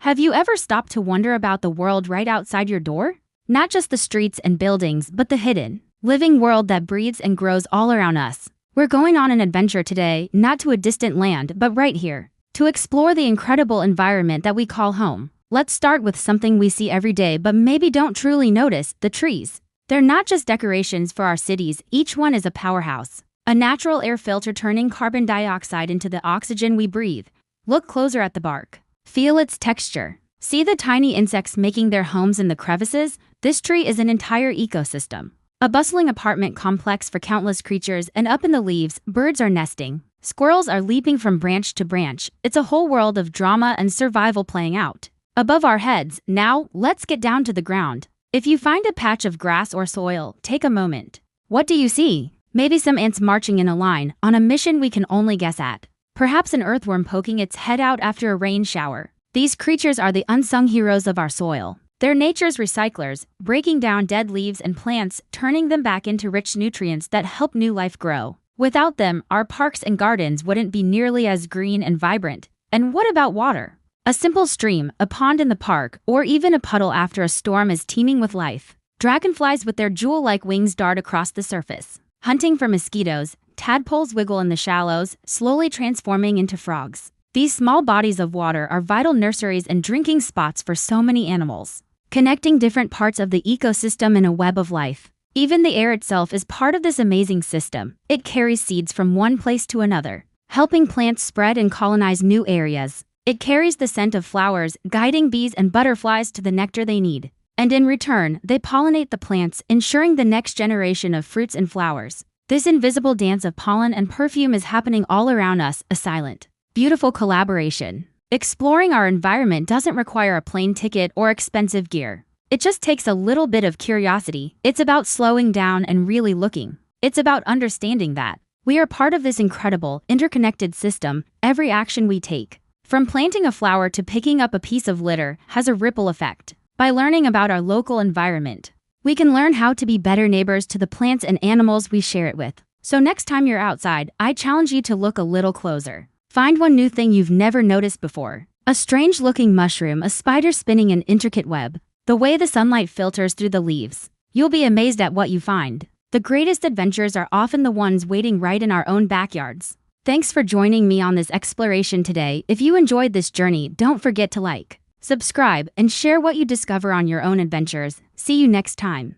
Have you ever stopped to wonder about the world right outside your door? Not just the streets and buildings, but the hidden, living world that breathes and grows all around us. We're going on an adventure today, not to a distant land, but right here, to explore the incredible environment that we call home. Let's start with something we see every day but maybe don't truly notice: the trees. They're not just decorations for our cities, each one is a powerhouse. A natural air filter turning carbon dioxide into the oxygen we breathe. Look closer at the bark. Feel its texture. See the tiny insects making their homes in the crevices? This tree is an entire ecosystem. A bustling apartment complex for countless creatures, and up in the leaves, birds are nesting. Squirrels are leaping from branch to branch. It's a whole world of drama and survival playing out above our heads. Now, let's get down to the ground. If you find a patch of grass or soil, take a moment. What do you see? Maybe some ants marching in a line, on a mission we can only guess at. Perhaps an earthworm poking its head out after a rain shower. These creatures are the unsung heroes of our soil. They're nature's recyclers, breaking down dead leaves and plants, turning them back into rich nutrients that help new life grow. Without them, our parks and gardens wouldn't be nearly as green and vibrant. And what about water? A simple stream, a pond in the park, or even a puddle after a storm is teeming with life. Dragonflies with their jewel-like wings dart across the surface, hunting for mosquitoes. Tadpoles wiggle in the shallows, slowly transforming into frogs. These small bodies of water are vital nurseries and drinking spots for so many animals, connecting different parts of the ecosystem in a web of life. Even the air itself is part of this amazing system. It carries seeds from one place to another, helping plants spread and colonize new areas. It carries the scent of flowers, guiding bees and butterflies to the nectar they need. And in return, they pollinate the plants, ensuring the next generation of fruits and flowers. This invisible dance of pollen and perfume is happening all around us, a silent, beautiful collaboration. Exploring our environment doesn't require a plane ticket or expensive gear. It just takes a little bit of curiosity. It's about slowing down and really looking. It's about understanding that we are part of this incredible, interconnected system. Every action we take, from planting a flower to picking up a piece of litter, has a ripple effect. By learning about our local environment, we can learn how to be better neighbors to the plants and animals we share it with. So next time you're outside, I challenge you to look a little closer. Find one new thing you've never noticed before. A strange-looking mushroom, a spider spinning an intricate web, the way the sunlight filters through the leaves. You'll be amazed at what you find. The greatest adventures are often the ones waiting right in our own backyards. Thanks for joining me on this exploration today. If you enjoyed this journey, don't forget to like, subscribe, and share what you discover on your own adventures. See you next time.